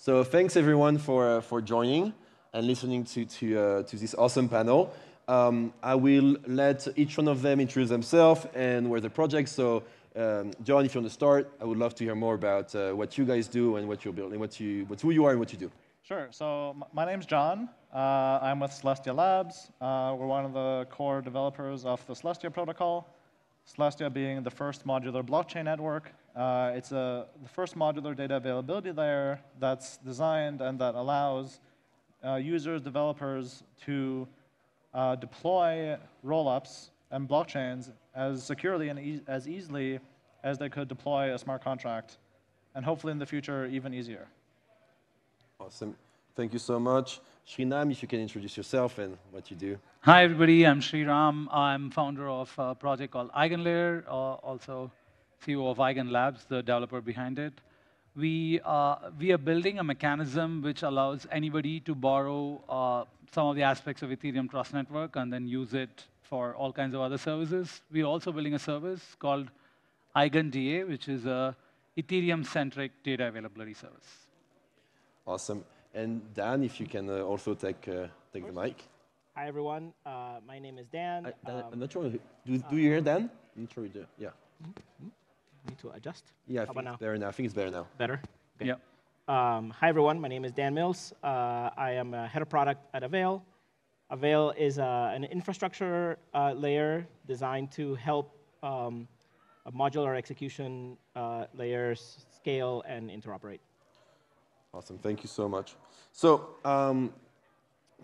So thanks everyone for joining and listening to this awesome panel. I will let each one of them introduce themselves and where the project. So John, if you want to start, I would love to hear more about what you guys do and what you're building, who you are and what you do. Sure. So my name's John. I'm with Celestia Labs. We're one of the core developers of the Celestia protocol. Celestia being the first modular blockchain network. It's the first modular data availability layer that's designed and that allows users, developers to deploy rollups and blockchains as securely and as easily as they could deploy a smart contract, and hopefully in the future even easier. Awesome. Thank you so much. Sreeram, if you can introduce yourself and what you do. Hi, everybody. I'm Sreeram. I'm founder of a project called EigenLayer, also CEO of Eigen Labs, the developer behind it. We are building a mechanism which allows anybody to borrow some of the aspects of Ethereum Trust Network and then use it for all kinds of other services. We're also building a service called EigenDA, which is a Ethereum-centric data availability service. Awesome. And Dan, if you can also take the mic. Hi, everyone. My name is Dan. I'm not sure. Do you hear Dan? I'm not sure you do. Yeah. Need to adjust? Yeah, I think it's better now. I think it's better now. Better? Okay. Yeah. Hi, everyone. My name is Dan Mills. I am a head of product at Avail. Avail is an infrastructure layer designed to help modular execution layers scale and interoperate. Awesome. Thank you so much. So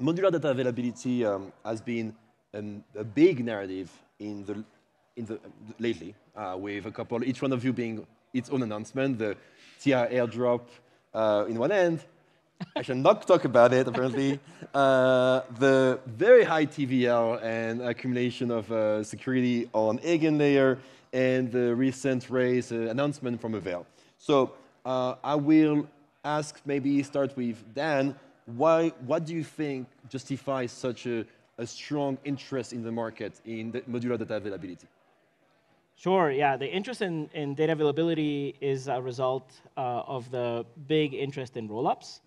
modular data availability has been a big narrative lately, with a couple, each one of you being its own announcement. The TR airdrop in one end. I shall not talk about it, apparently. The very high TVL and accumulation of security on EigenLayer, and the recent raise announcement from Avail. So I will start with Dan. What do you think justifies such a strong interest in the market in the modular data availability? Sure, yeah. The interest in data availability is a result of the big interest in rollups.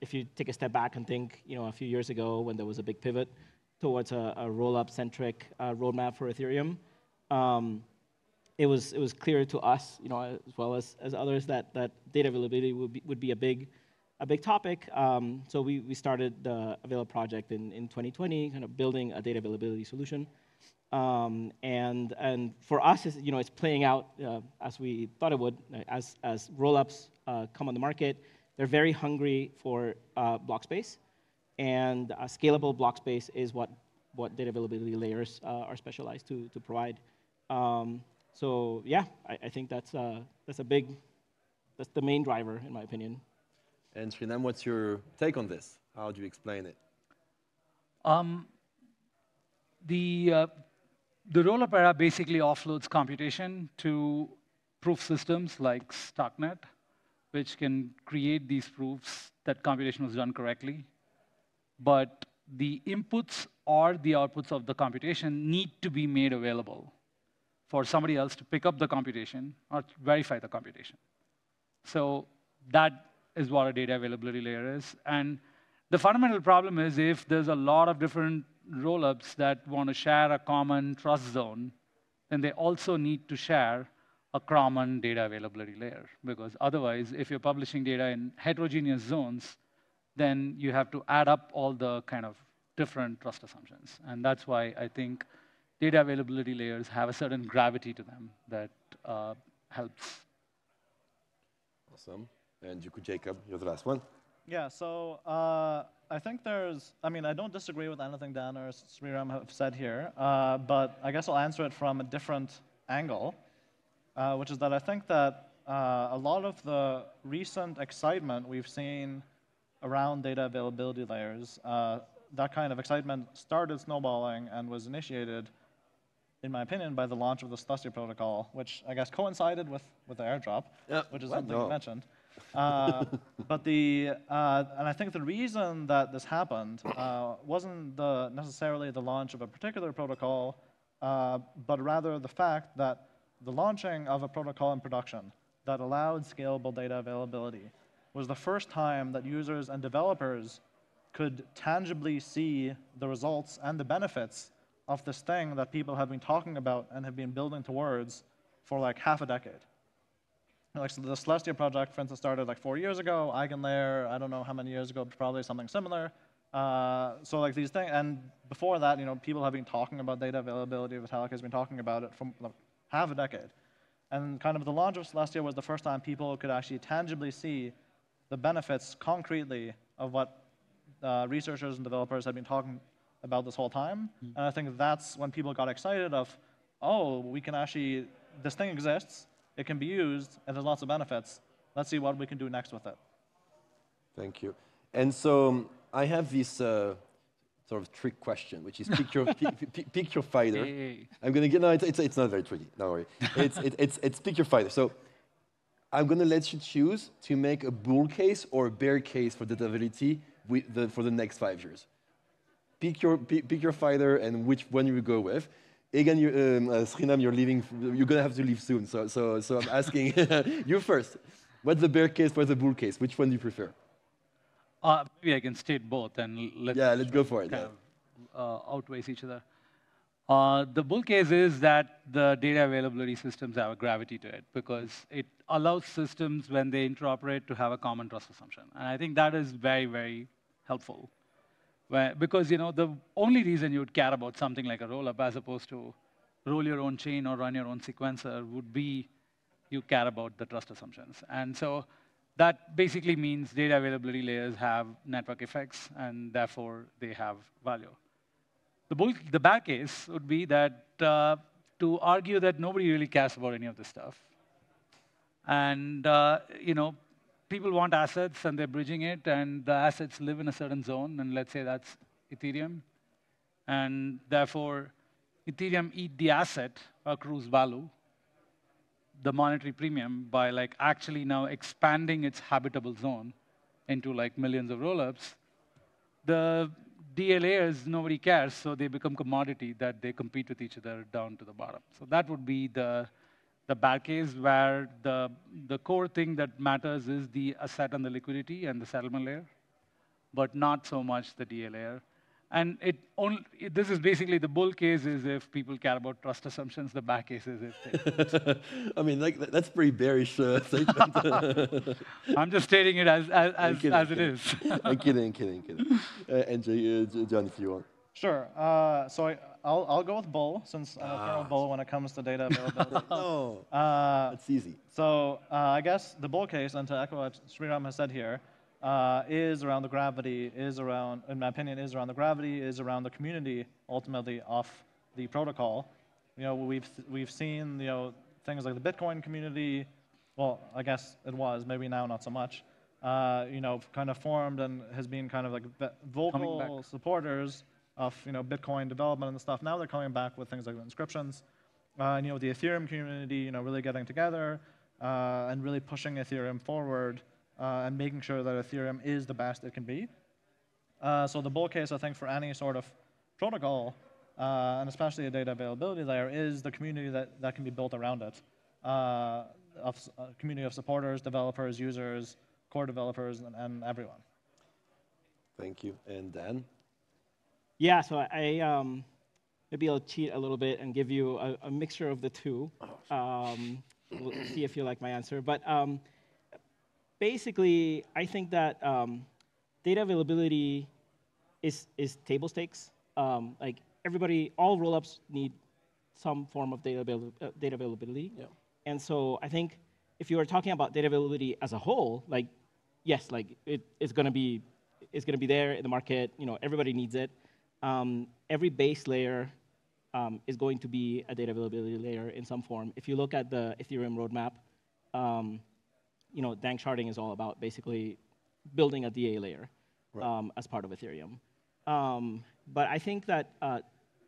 If you take a step back and think, a few years ago when there was a big pivot towards a rollup-centric roadmap for Ethereum, it was clear to us, as well as others, that data availability would be a big topic. So we started the Avail project in 2020, kind of building a data availability solution. And for us, it's playing out as we thought it would. As rollups come on the market, they're very hungry for block space, and a scalable block space is what data availability layers are specialized to provide. So yeah, I think that's the main driver, in my opinion. And Sreeram, what's your take on this? How do you explain it? The rollup era basically offloads computation to proof systems like StarkNet, which can create these proofs that computation was done correctly. But the inputs or the outputs of the computation need to be made available for somebody else to pick up the computation or verify the computation. So that is what a data availability layer is. And the fundamental problem is if there's a lot of different rollups that want to share a common trust zone, then they also need to share a common data availability layer. Because otherwise, if you're publishing data in heterogeneous zones, then you have to add up all the kind of different trust assumptions. And that's why I think data availability layers have a certain gravity to them that helps. Awesome. And Jacob, you're the last one. Yeah, so I think I don't disagree with anything Dan or Sreeram have said here, but I guess I'll answer it from a different angle, which is that I think that a lot of the recent excitement we've seen around data availability layers, that kind of excitement started snowballing and was initiated, in my opinion, by the launch of the Celestia protocol, which I guess coincided with the airdrop, which is something you mentioned. And I think the reason that this happened wasn't necessarily the launch of a particular protocol, but rather the fact that the launching of a protocol in production that allowed scalable data availability was the first time that users and developers could tangibly see the results and the benefits of this thing that people have been talking about and have been building towards for like half a decade. Like, so the Celestia project, for instance, started like 4 years ago. EigenLayer, I don't know how many years ago, but probably something similar. So like these things, and before that, people have been talking about data availability. Vitalik has been talking about it for like half a decade. And kind of the launch of Celestia was the first time people could actually tangibly see the benefits concretely of what researchers and developers have been talking about this whole time. And I think that's when people got excited of, oh, we can actually, this thing exists, it can be used, and there's lots of benefits. Let's see what we can do next with it. Thank you. And so I have this sort of trick question, which is pick your fighter. Hey. I'm going to get, no, it's not very tricky, don't worry. It's pick your fighter. So I'm going to let you choose to make a bull case or a bear case for dataability for the next 5 years. Pick your fighter and which one you go with. Again, Sreeram, you're leaving. You're gonna have to leave soon. So I'm asking you first. What's the bear case? What's the bull case? Which one do you prefer? Maybe I can state both and let's go for it. Kind of, outweighs each other. The bull case is that the data availability systems have a gravity to it because it allows systems when they interoperate to have a common trust assumption, and I think that is very, very helpful. Because the only reason you would care about something like a rollup as opposed to roll your own chain or run your own sequencer would be you care about the trust assumptions. And so that basically means data availability layers have network effects, and therefore they have value. The bad case would be that to argue that nobody really cares about any of this stuff. And people want assets, and they're bridging it, and the assets live in a certain zone, and let's say that's Ethereum. And therefore, Ethereum eat the asset, accrues value, the monetary premium, by like actually now expanding its habitable zone into like millions of rollups. The DA layers, nobody cares, so they become commodity that they compete with each other down to the bottom. So that would be the bad case, where the core thing that matters is the asset and the liquidity and the settlement layer, but not so much the DA layer. And this is basically the bull case is if people care about trust assumptions. The bad case is if they I mean, that's pretty bearish statement. I'm just stating it as it is. I'm kidding. And John, if you want. Sure. So I'll go with bull, since I'm a kernel bull when it comes to data availability. No, that's easy. So I guess the bull case, and to echo what Sreeram has said here, is around the gravity, in my opinion, is around the gravity, is around the community, ultimately, of the protocol. We've seen, things like the Bitcoin community, well, I guess it was, maybe now not so much, kind of formed and has been kind of like vocal supporters of Bitcoin development and stuff. Now they're coming back with things like inscriptions. The Ethereum community, really getting together and really pushing Ethereum forward and making sure that Ethereum is the best it can be. So the bull case, I think, for any sort of protocol, and especially a data availability layer, is the community that can be built around it. A community of supporters, developers, users, core developers, and everyone. Thank you. And Dan? Yeah, so maybe I'll cheat a little bit and give you a mixture of the two. We'll see if you like my answer. But basically, I think that data availability is table stakes. Like everybody, all rollups need some form of data availability. Yeah. And so I think if you are talking about data availability as a whole, like yes, like it's going to be there in the market. Everybody needs it. Every base layer is going to be a data availability layer in some form. If you look at the Ethereum roadmap, dank sharding is all about basically building a DA layer as part of Ethereum. But I think that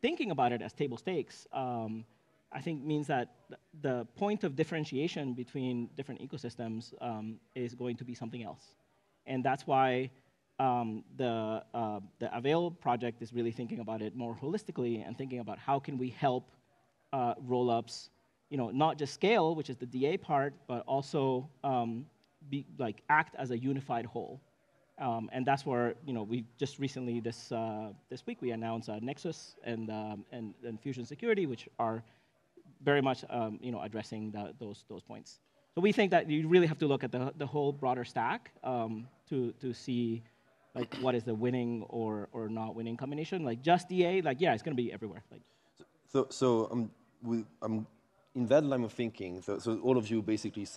thinking about it as table stakes, I think means that the point of differentiation between different ecosystems is going to be something else. And that's why the Avail project is really thinking about it more holistically and thinking about how can we help rollups, not just scale, which is the DA part, but also act as a unified whole. And that's where we just recently this week we announced Nexus and Fusion Security, which are very much addressing those points. So we think that you really have to look at the whole broader stack to see what is the winning or not winning combination. Like just DA, yeah, it's going to be everywhere. So in that line of thinking, so all of you basically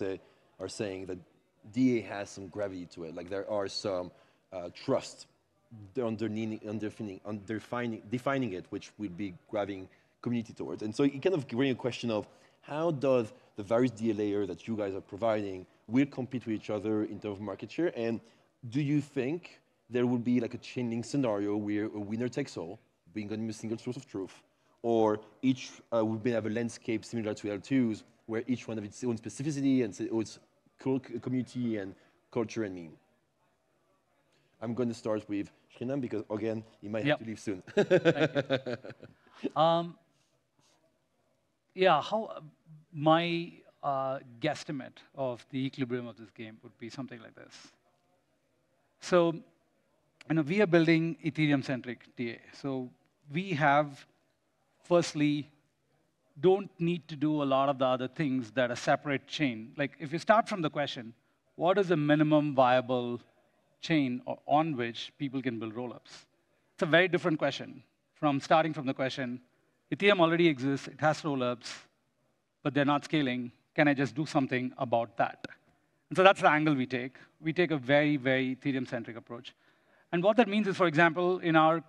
are saying that DA has some gravity to it. Like there are some trust defining it, which will be grabbing community towards. And so it kind of brings a question of how does the various DA layer that you guys are providing will compete with each other in terms of market share? And do you think there will be like a chaining scenario where a winner takes all, being a single source of truth, or each will have a landscape similar to L2s, where each one has its own specificity and its community and culture and meme? I'm going to start with Sreeram because, again, he might have to leave soon. Yeah, my guesstimate of the equilibrium of this game would be something like this. So, we are building Ethereum-centric DA. So we have, firstly, don't need to do a lot of the other things that a separate chain. Like if you start from the question, what is the minimum viable chain on which people can build rollups? It's a very different question from starting from the question, Ethereum already exists, it has rollups, but they're not scaling. Can I just do something about that? And so that's the angle we take. We take a very, very Ethereum-centric approach. And what that means is, for example, in our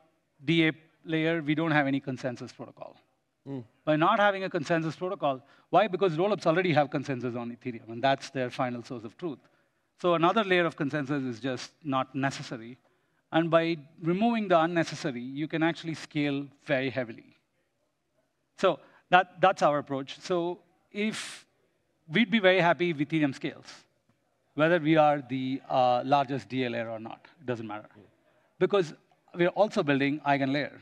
DA layer, we don't have any consensus protocol. By not having a consensus protocol, why? Because rollups already have consensus on Ethereum, and that's their final source of truth. So another layer of consensus is just not necessary. And by removing the unnecessary, you can actually scale very heavily. So that's our approach. So if we'd be very happy if Ethereum scales, whether we are the largest DA layer or not, it doesn't matter. Because we're also building EigenLayer.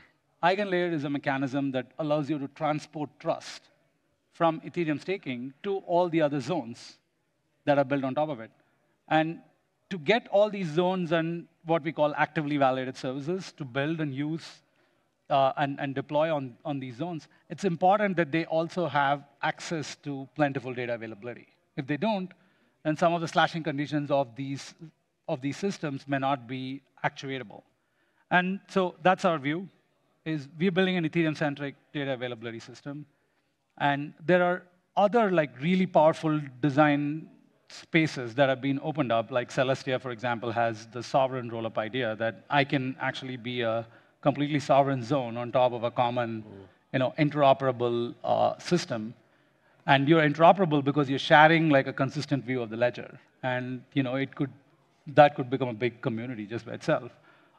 EigenLayer is a mechanism that allows you to transport trust from Ethereum staking to all the other zones that are built on top of it. And to get all these zones and what we call actively validated services to build and use and deploy on these zones, it's important that they also have access to plentiful data availability. If they don't, then some of the slashing conditions of these systems may not be actuatable. And so that's our view, is we're building an Ethereum-centric data availability system. And there are other really powerful design spaces that have been opened up, like Celestia, for example, has the sovereign rollup idea that I can actually be a completely sovereign zone on top of a common interoperable system. And you're interoperable because you're sharing a consistent view of the ledger. And that could become a big community just by itself.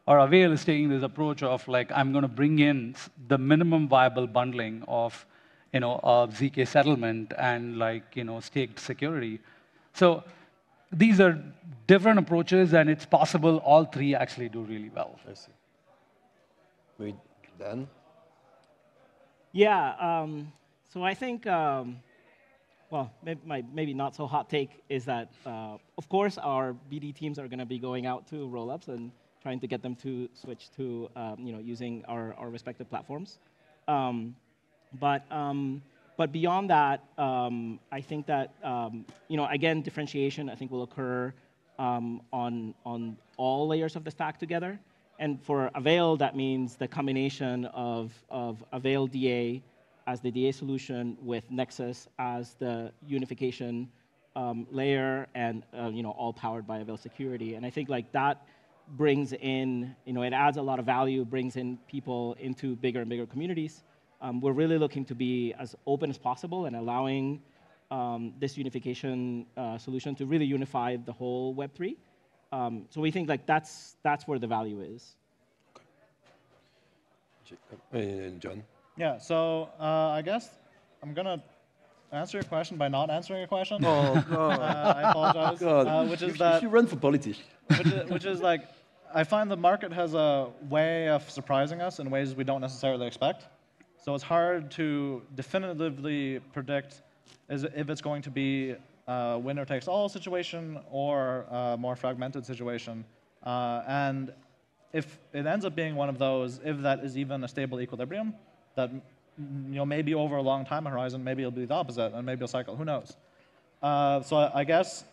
Or Avail is taking this approach of I'm going to bring in the minimum viable bundling of ZK settlement and staked security. So these are different approaches, and it's possible all three actually do really well. I see. Maybe Dan? Yeah. So I think, well, maybe not so hot take is that, of course, our BD teams are going to be going out to rollups and trying to get them to switch to using our respective platforms. But beyond that, I think that again, differentiation I think will occur on all layers of the stack together. And for Avail, that means the combination of Avail DA as the DA solution with Nexus as the unification layer, and all powered by Avail security. And I think that brings in, it adds a lot of value, brings in people into bigger and bigger communities. We're really looking to be as open as possible and allowing this unification solution to really unify the whole Web3. So we think that's where the value is. Okay. John? Yeah, so I guess I'm going to answer your question by not answering your question. Oh, God. I apologize. God. Which is you that, should run for politics. which is I find the market has a way of surprising us in ways we don't necessarily expect. So it's hard to definitively predict if it's going to be winner-takes-all situation or a more fragmented situation. And if it ends up being one of those, if that is even a stable equilibrium, that maybe over a long time horizon, maybe it'll be the opposite, and maybe it'll cycle. Who knows? So I guess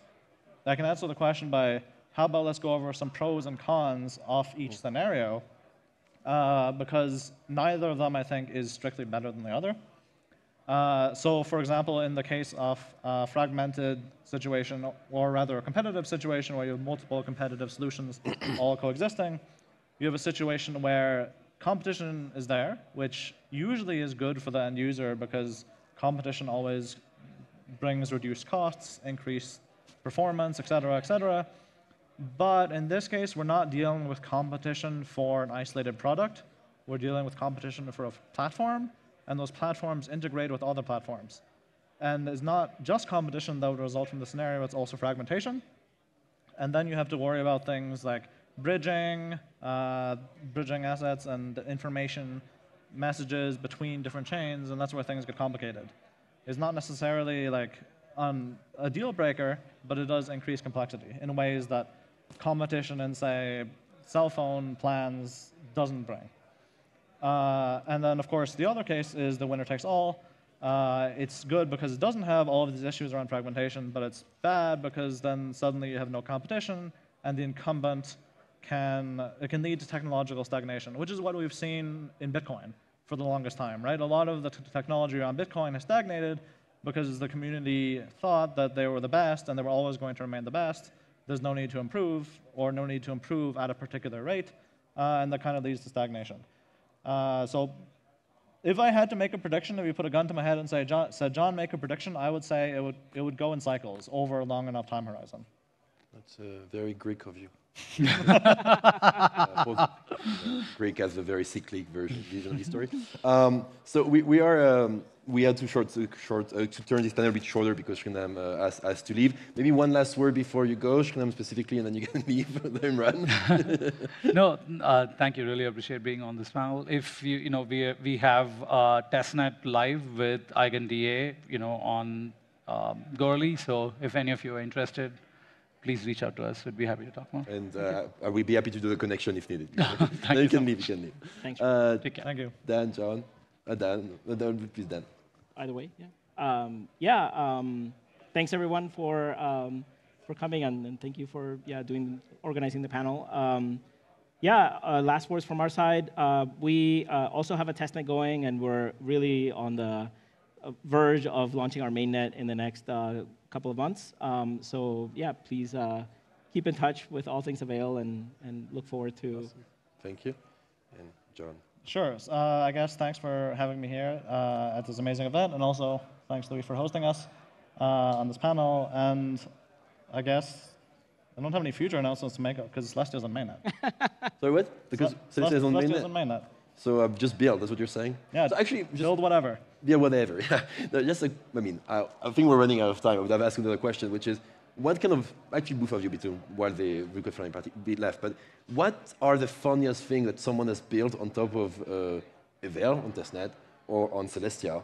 I can answer the question by how about let's go over some pros and cons of each scenario, because neither of them, I think, is strictly better than the other. So for example, in the case of a fragmented situation, or rather a competitive situation where you have multiple competitive solutions all coexisting, you have a situation where competition is there, which usually is good for the end user because competition always brings reduced costs, increased performance, et cetera, et cetera. But in this case, we're not dealing with competition for an isolated product. We're dealing with competition for a platform, and those platforms integrate with other platforms. And it's not just competition that would result from the scenario, it's also fragmentation. And then you have to worry about things like bridging, bridging assets and information messages between different chains, and that's where things get complicated. It's not necessarily like a deal breaker, but it does increase complexity in ways that competition in, say, cell phone plans doesn't bring. And then, of course, the other case is the winner takes all. It's good because it doesn't have all of these issues around fragmentation, but it's bad because then suddenly you have no competition, and the incumbent can lead to technological stagnation, which is what we've seen in Bitcoin for the longest time, right? A lot of the technology around Bitcoin has stagnated because the community thought that they were the best and they were always going to remain the best. There's no need to improve, or no need to improve at a particular rate, and that kind of leads to stagnation. So if I had to make a prediction, if you put a gun to my head and said, John, make a prediction, I would say it would go in cycles over a long enough time horizon. That's very Greek of you. Greek has a very cyclic vision of the story. So we had to turn this panel a bit shorter because Sreeram asked to leave. Maybe one last word before you go, Sreeram specifically, and then you can leave. Then run. No, thank you. Really appreciate being on this panel. If we have testnet live with EigenDA, on Goerli. So if any of you are interested, please reach out to us. We'd be happy to talk more. And I will be happy to do the connection if needed. Thank you can leave. You can leave. Thanks. Take care. Thank you. Dan, John, Dan, please, Dan. Either way, yeah. Thanks everyone for coming, and thank you for organizing the panel. Last words from our side. We also have a testnet going, and we're really on the verge of launching our mainnet in the next couple of months. So please keep in touch with all things Avail, and look forward to. Awesome. Thank you, and John. Sure. I guess thanks for having me here at this amazing event, and also thanks, Louis, for hosting us on this panel. And I guess I don't have any future announcements to make because Celestia's on mainnet. Sorry, what? Because Celestia's on mainnet. So just build. That's what you're saying? Yeah. So actually, build whatever. Yeah, whatever. No, just I think we're running out of time. I would have asked another question, which is, what kind of, actually both of you between while the Guthmann party be left, but what are the funniest things that someone has built on top of Avail on testnet or on Celestia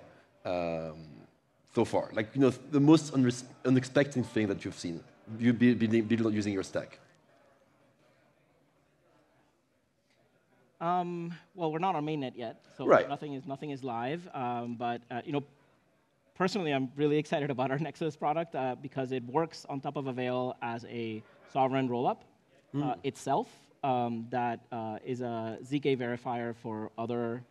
so far? Like, the most unexpected thing that you've seen, you build using your stack. Well, we're not on mainnet yet, so right. nothing is live. But personally, I'm really excited about our Nexus product because it works on top of Avail as a sovereign rollup itself. That is a ZK verifier for other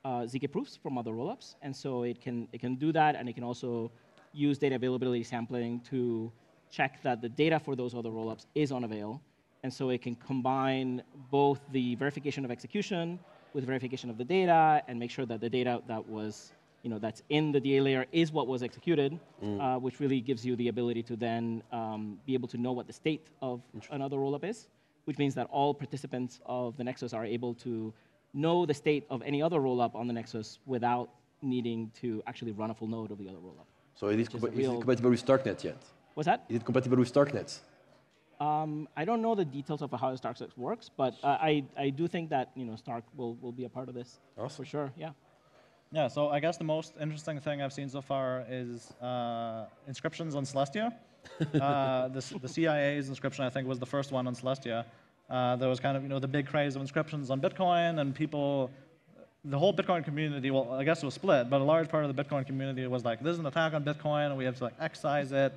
ZK proofs from other rollups, and so it can do that, and it can also use data availability sampling to check that the data for those other rollups is on Avail. And so it can combine both the verification of execution with verification of the data, and make sure that the data that was, that's in the DA layer is what was executed, which really gives you the ability to then be able to know what the state of another rollup is, which means that all participants of the Nexus are able to know the state of any other rollup on the Nexus without needing to actually run a full node of the other rollup. So is it compatible with StarkNet yet? What's that? Is it compatible with StarkNet? I don't know the details of how StarkNet works, but I do think that Stark will be a part of this. Awesome. For sure. Yeah. Yeah. So I guess the most interesting thing I've seen so far is inscriptions on Celestia. The CIA's inscription, I think, was the first one on Celestia. There was kind of the big craze of inscriptions on Bitcoin, and people, the whole Bitcoin community, well, I guess it was split, but a large part of the Bitcoin community was like, this is an attack on Bitcoin, and we have to excise it.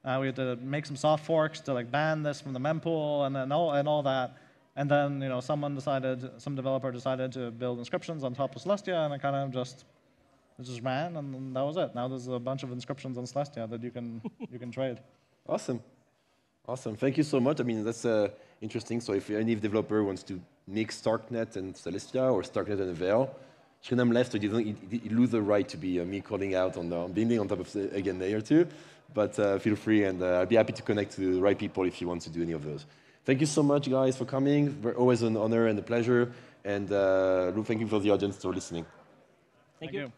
We had to make some soft forks to ban this from the mempool, and all that. And then some developer decided to build inscriptions on top of Celestia, and it kind of just ran, and that was it. Now there's a bunch of inscriptions on Celestia that you can trade. Awesome. Awesome. Thank you so much. I mean, that's interesting. So if any developer wants to mix StarkNet and Celestia or StarkNet and Avail, Sreeram left, so you lose the right to be me calling out on building on top of the EigenLayer too. But feel free, and I'll be happy to connect to the right people if you want to do any of those. Thank you so much, guys, for coming. Always an honor and a pleasure. And thank you for the audience for listening. Thank you.